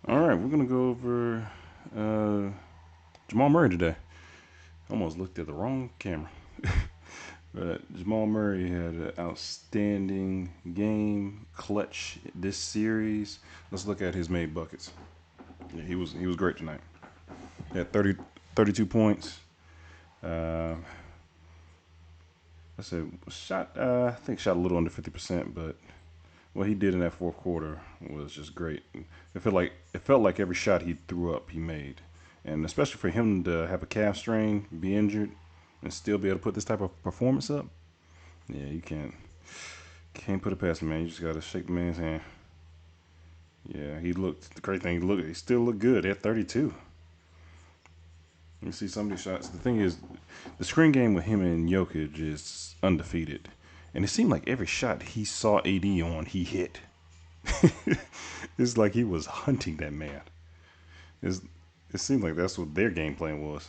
All right, we're gonna go over Jamal Murray today. Almost looked at the wrong camera, but Jamal Murray had an outstanding game, clutch this series. Let's look at his made buckets. Yeah, he was great tonight. He had 32 points. Uh, I said shot. I think shot a little under 50%, but what he did in that fourth quarter was just great. It felt like every shot he threw up, he made, and especially for him to have a calf strain, be injured, and still be able to put this type of performance up. Yeah, you can't put it past him, man. You just gotta shake the man's hand. Yeah, he looked the great thing. He still looked good at 32. You see some of these shots. The thing is, the screen game with him and Jokic is undefeated, and it seemed like every shot he saw AD on, he hit. It's like he was hunting that man. It's, it seemed like that's what their game plan was.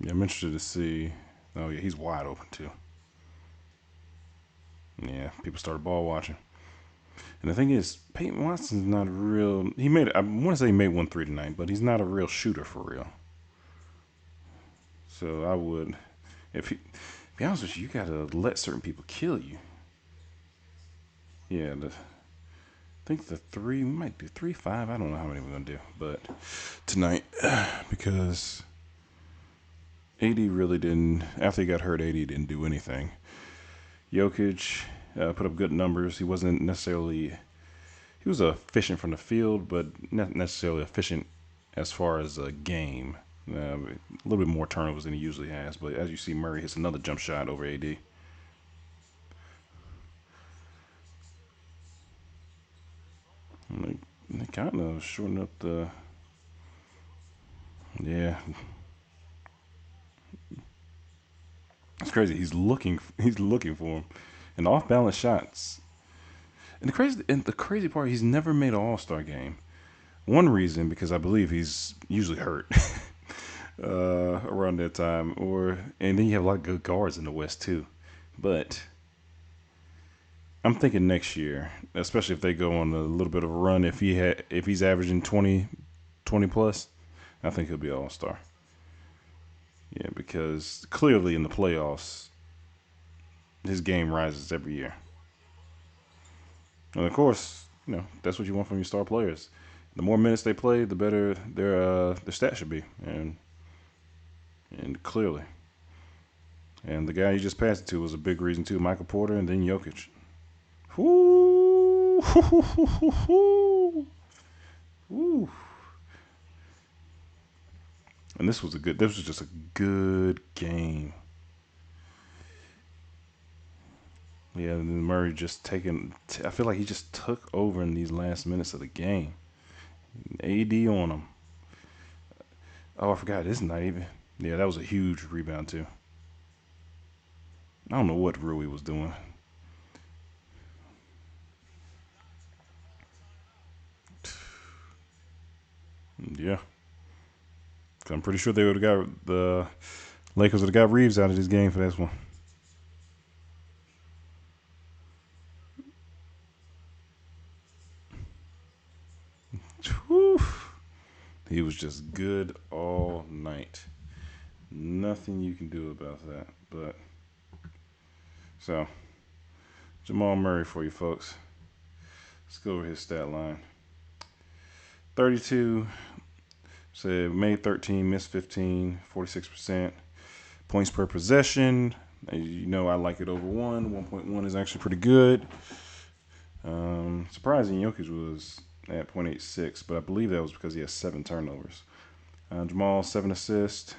Yeah, I'm interested to see. Oh yeah, he's wide open too. Yeah, people started ball watching. And the thing is, Peyton Watson's not a real. He made. I want to say he made 1 3 tonight, but he's not a real shooter for real. So I would, if he, to be honest with you, you gotta let certain people kill you. Yeah, I think the three we might do 3 5. I don't know how many we're gonna do, but tonight because AD really didn't. After he got hurt, AD didn't do anything. Jokic put up good numbers. He wasn't necessarily. He was efficient from the field, but not necessarily efficient as far as a game. A little bit more turnovers than he usually has. But as you see, Murray hits another jump shot over AD. And they kind of shortened up the. Yeah, it's crazy. He's looking for him, and off balance shots. And the crazy part, he's never made an All Star game. One reason because I believe he's usually hurt around that time, or and then you have a lot of good guards in the West too. But I'm thinking next year, especially if they go on a little bit of a run, if he's averaging 20 plus, I think he'll be All Star. Yeah, because clearly in the playoffs, his game rises every year. And of course, that's what you want from your star players. The more minutes they play, the better their stats should be, and clearly, and the guy you just passed it to was a big reason too. Michael Porter and then Jokic. Woo! Woo! And this was a good. This was just a good game. Yeah, and then Murray just taking. I feel like he just took over in these last minutes of the game. AD on him. Oh, I forgot. This is not even. Yeah, that was a huge rebound too. I don't know what Rui was doing. Yeah, 'cause I'm pretty sure they would have got the Lakers would have got Reeves out of this game for this one. Whew. He was just good all night. Nothing you can do about that. But so Jamal Murray for you folks. Let's go over his stat line. 32, said made 13, missed 15, 46%. Points per possession. You know I like it over one. 1.1 is actually pretty good. Surprising, Jokic was at 0.86, but I believe that was because he has 7 turnovers. Jamal 7 assists.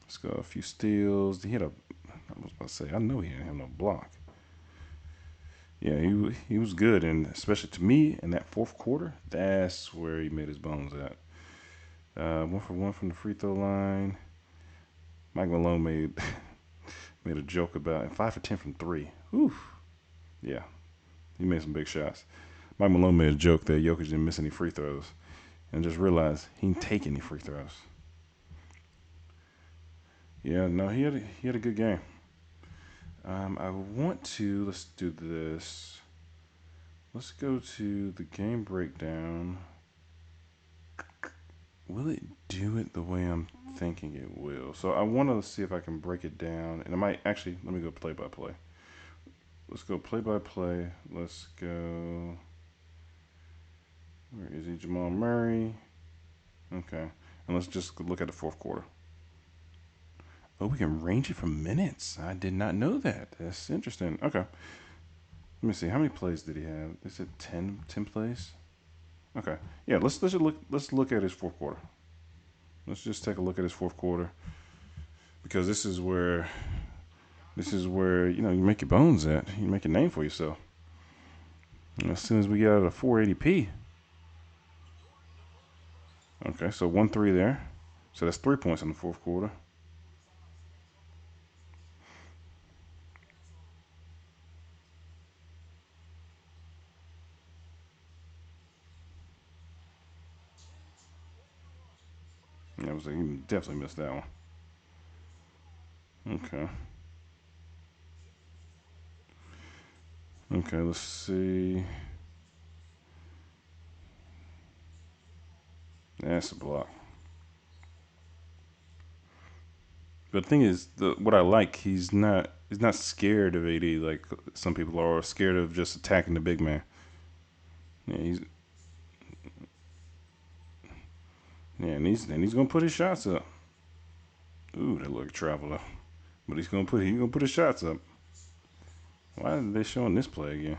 Let's go a few steals. He had a. I was about to say I know he didn't have no block. Yeah, he was good, and especially to me in that fourth quarter, that's where he made his bones at. 1 for 1 from the free throw line. Mike Malone made made a joke about it. 5 for 10 from three. Whew. Yeah, he made some big shots. Mike Malone made a joke that Jokic didn't miss any free throws, and just realized he didn't take any free throws. Yeah, no, he had a good game. I want to. Let's do this. Let's go to the game breakdown. Will it do it the way I'm thinking it will? So I want to see if I can break it down. And I might actually, let me go play by play. Let's go play by play. Let's go. Where is he? Jamal Murray. Okay. And let's just look at the fourth quarter. Oh, we can range it from minutes. I did not know that. That's interesting. Okay. Let me see. How many plays did he have? Is it 10 plays? Okay. Yeah, let's look at his fourth quarter. Let's just take a look at his fourth quarter because this is where you make your bones at. You make a name for yourself. And as soon as we get out of 480p. Okay, so 1-3 there. So that's 3 points in the fourth quarter. Yeah, I was like, you definitely missed that one. Okay. Okay, let's see. That's a block. But the thing is, what I like, he's not scared of AD like some people are, or scared of just attacking the big man. Yeah, and he's gonna put his shots up. Ooh, that look traveler. But he's gonna put his shots up. Why are they showing this play again?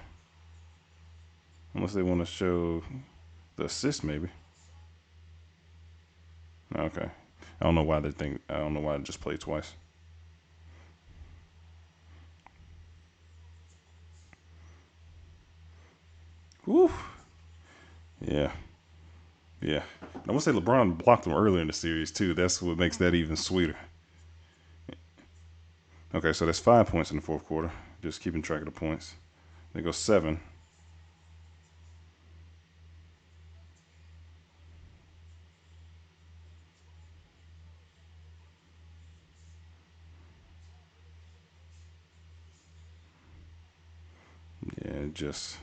Unless they want to show the assist, maybe. Okay. I don't know why they think. I don't know why it just played twice. Woo. Yeah. Yeah. I want to say LeBron blocked him earlier in the series too. That's what makes that even sweeter. Okay, so that's 5 points in the fourth quarter. Just keeping track of the points. They go 7. Yeah, just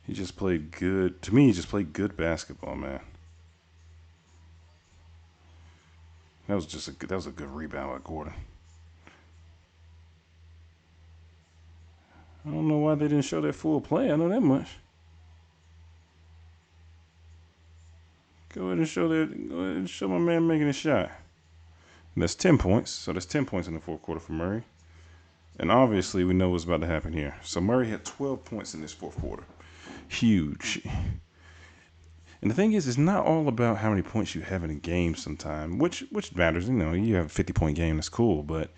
he just played good. To me, he just played good basketball, man. That was a good rebound by Gordon. I don't know why they didn't show that full play. I know that much. Go ahead and show that. Go ahead and show my man making a shot. And that's 10 points. So that's 10 points in the fourth quarter for Murray. And obviously, we know what's about to happen here. So Murray had 12 points in this fourth quarter. Huge. And the thing is, it's not all about how many points you have in a game. Sometimes, which matters. You have a 50-point game. That's cool. But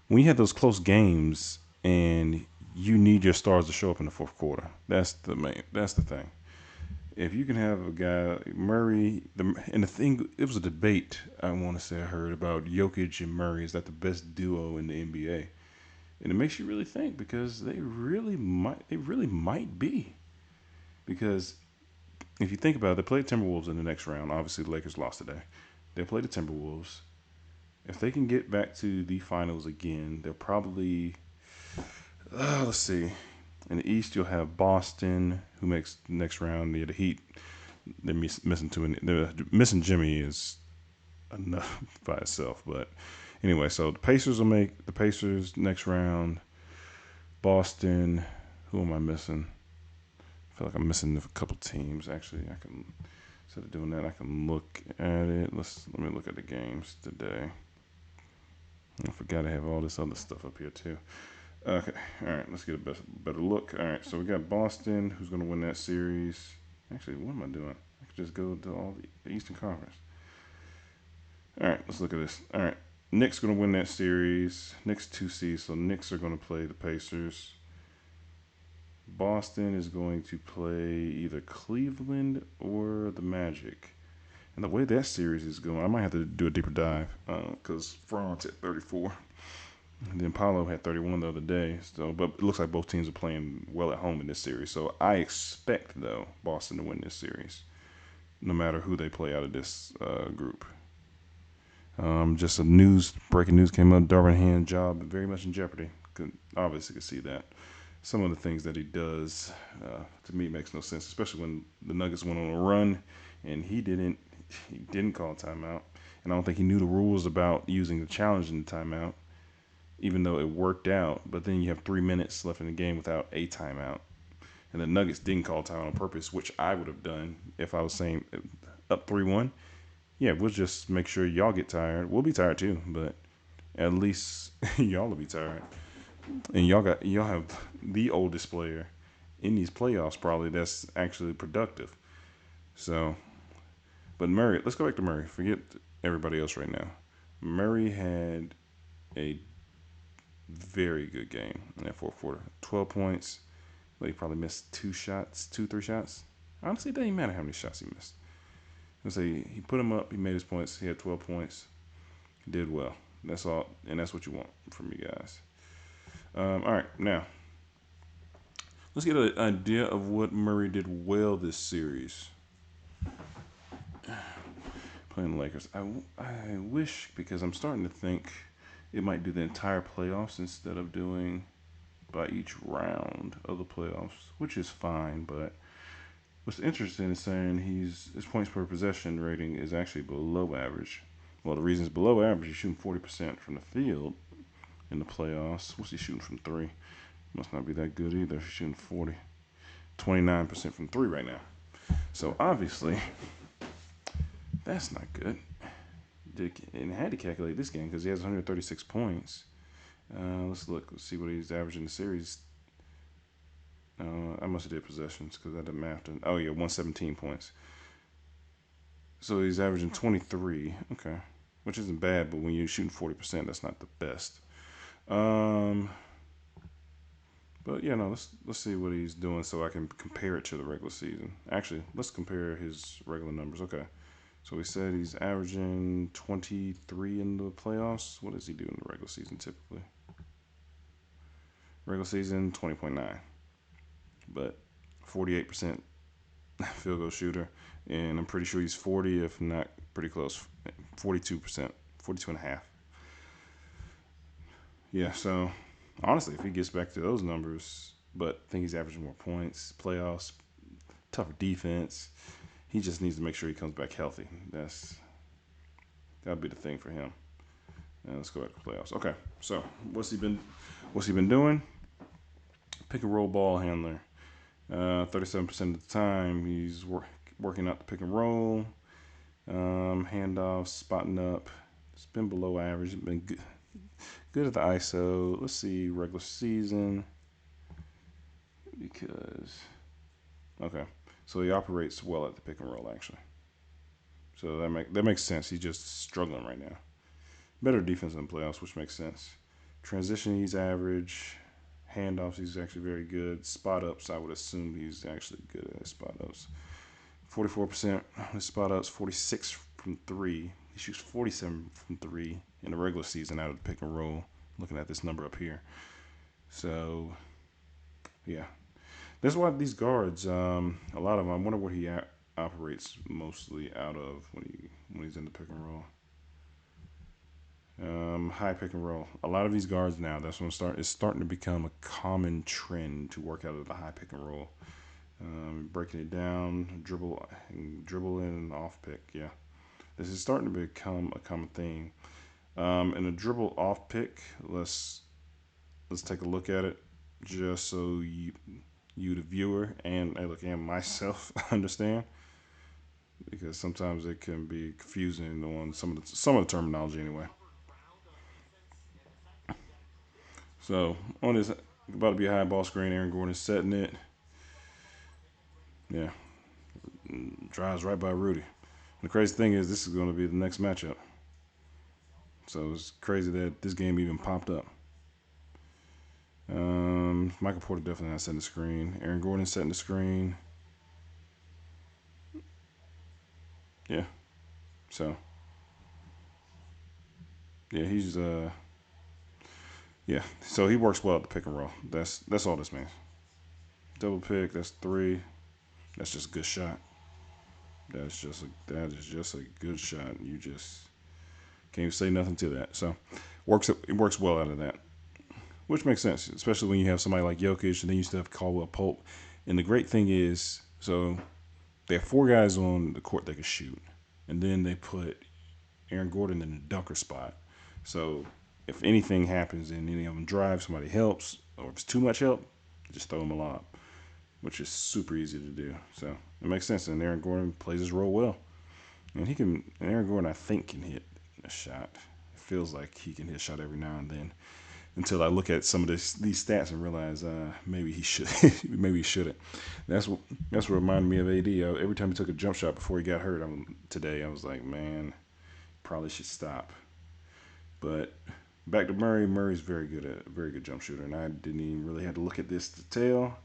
when you have those close games and you need your stars to show up in the fourth quarter, that's the main. That's the thing. If you can have a guy Murray, and the thing, it was a debate. I want to say I heard about Jokic and Murray. Is that the best duo in the NBA? And it makes you really think because they really might be. Because if you think about it, they played Timberwolves in the next round. Obviously, the Lakers lost today. They played the Timberwolves. If they can get back to the finals again, they'll probably. Let's see. In the East, you'll have Boston, who makes the next round. The Heat, they're missing two. They're missing Jimmy is enough by itself. But anyway, so the Pacers will make the Pacers next round. Boston. Who am I missing? I feel like I'm missing a couple teams. Actually, I can instead of doing that, I can look at it. Let me look at the games today. I forgot I have all this other stuff up here too. Okay, all right. Let's get a better look. All right, so we got Boston, who's going to win that series. Actually, what am I doing? I could just go to all the Eastern Conference. All right, let's look at this. All right, Knicks going to win that series. Knicks 2 seeds, so Knicks are going to play the Pacers. Boston is going to play either Cleveland or the Magic. And the way that series is going, I might have to do a deeper dive because Franz at 34. And then Paulo had 31 the other day. So, but it looks like both teams are playing well at home in this series. So I expect though Boston to win this series, no matter who they play out of this group. Just breaking news came up. Darvin Ham job very much in jeopardy. Obviously could see that. Some of the things that he does, to me, makes no sense, especially when the Nuggets went on a run and he didn't call timeout. And I don't think he knew the rules about using the challenge in the timeout, even though it worked out. But then you have 3 minutes left in the game without a timeout. And the Nuggets didn't call timeout on purpose, which I would have done if I was saying up 3-1. Yeah, we'll just make sure y'all get tired. We'll be tired too, but at least y'all will be tired. And y'all have the oldest player in these playoffs probably that's actually productive. So, but Murray, let's go back to Murray. Forget everybody else right now. Murray had a very good game in that fourth quarter. 12 points. But he probably missed 3 shots. Honestly, it doesn't even matter how many shots he missed. Let's say he put him up. He made his points. He had 12 points. He did well. That's all, and that's what you want from you guys. All right, now let's get an idea of what Murray did well this series. Playing the Lakers. I wish, because I'm starting to think it might do the entire playoffs instead of doing by each round of the playoffs, which is fine. But what's interesting is saying his points per possession rating is actually below average. Well, the reason it's below average, he's shooting 40% from the field in the playoffs. What's he shooting from three? Must not be that good either. He's shooting 29% from three right now. So obviously, that's not good. And I had to calculate this game because he has 136 points. Let's look. Let's see what he's averaging in the series. I must have did possessions because I did math. Oh yeah, 117 points. So he's averaging 23. Okay, which isn't bad, but when you're shooting 40%, that's not the best. But yeah, no. Let's see what he's doing so I can compare it to the regular season. Actually, let's compare his regular numbers. Okay. So we said he's averaging 23 in the playoffs. What does he do in the regular season typically? Regular season 20.9, but 48% field goal shooter, and I'm pretty sure he's 40, if not pretty close, 42%, 42 and a half. Yeah, so honestly, if he gets back to those numbers, but I think he's averaging more points, playoffs, tougher defense. He just needs to make sure he comes back healthy. That'll be the thing for him. And let's go back to the playoffs. Okay, so what's he been doing? Pick and roll ball handler. 37% of the time he's working out the pick and roll, handoffs, spotting up. It's been below average. It's been good at the ISO. Let's see regular season, because okay, so he operates well at the pick and roll actually. So that makes sense. He's just struggling right now. Better defense in the playoffs, which makes sense. Transition, he's average. Handoffs, he's actually very good. Spot ups, I would assume he's actually good at spot ups. 44% his spot ups, 46 from three. He shoots 47 from three in the regular season out of the pick and roll. Looking at this number up here. So, yeah. That's why these guards, a lot of them, I wonder what he operates mostly out of when he's in the pick and roll. High pick and roll. A lot of these guards now, that's when it's starting to become a common trend to work out of the high pick and roll. Breaking it down, dribble in and off pick. Yeah, this is starting to become a common thing. And a dribble off pick. Let's take a look at it, just so you the viewer and myself understand, because sometimes it can be confusing on some of the terminology anyway. So on this about to be a high ball screen, Aaron Gordon setting it. Yeah, drives right by Rudy. The crazy thing is, this is going to be the next matchup. So it's crazy that this game even popped up. Michael Porter definitely not setting the screen. Aaron Gordon setting the screen. Yeah. So yeah, he's yeah. So he works well at the pick and roll. That's all this means. Double pick. That's three. That's just a good shot. That is just a good shot. You just can't say nothing to that. So it works well out of that. which makes sense, especially when you have somebody like Jokic and then you still have Caldwell Pope. And the great thing is, so they have four guys on the court that can shoot, and then they put Aaron Gordon in the dunker spot. So if anything happens and any of them drive, somebody helps, or if it's too much help, just throw them a lob, which is super easy to do. So it makes sense. And Aaron Gordon plays his role well. And he can, and Aaron Gordon, I think, can hit a shot. It feels like he can hit a shot every now and then. Until I look at some of these stats and realize maybe he should, maybe he shouldn't. That's what reminded me of AD. Every time he took a jump shot before he got hurt today, I was like, man, probably should stop. But back to Murray. Murray's a very good jump shooter, and I didn't even really have to look at this to tell.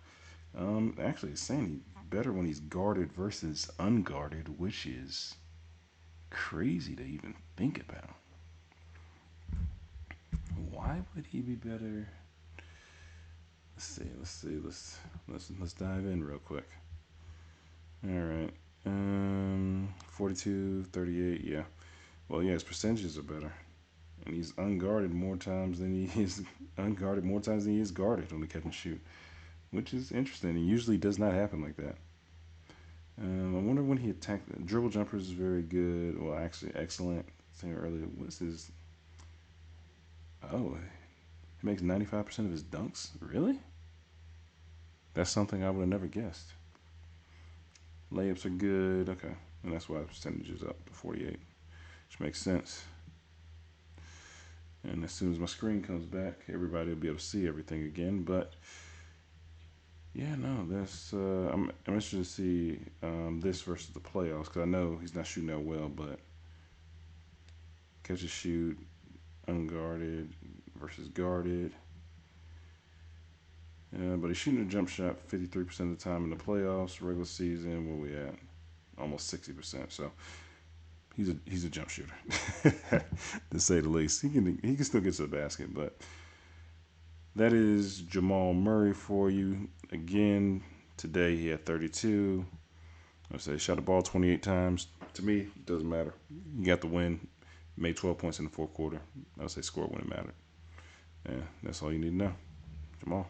Actually, it's saying he's better when he's guarded versus unguarded, which is crazy to even think about. Why would he be better? Let's dive in real quick. All right. 42, 38, yeah. Well, yeah, his percentages are better. And he's unguarded more times than he is unguarded more times than he is guarded on the catch and shoot, which is interesting. It usually does not happen like that. I wonder when he attacked. Dribble jumpers is very good. Well, actually, excellent. Saying earlier, what's his? Oh, he makes 95% of his dunks. Really? That's something I would have never guessed. Layups are good. Okay, and that's why the percentage is up to 48, which makes sense. And as soon as my screen comes back, everybody will be able to see everything again. But yeah, no, that's I'm interested to see this versus the playoffs because I know he's not shooting that well, but catch and shoot, unguarded versus guarded. But he's shooting a jump shot 53% of the time in the playoffs. Regular season, where we at? Almost 60%. So he's a jump shooter, to say the least. He can still get to the basket, but that is Jamal Murray for you. Again, today he had 32. I say shot the ball 28 times. To me, it doesn't matter. You got the win. Made 12 points in the fourth quarter. I would say score when it mattered. Yeah, that's all you need to know. Jamal.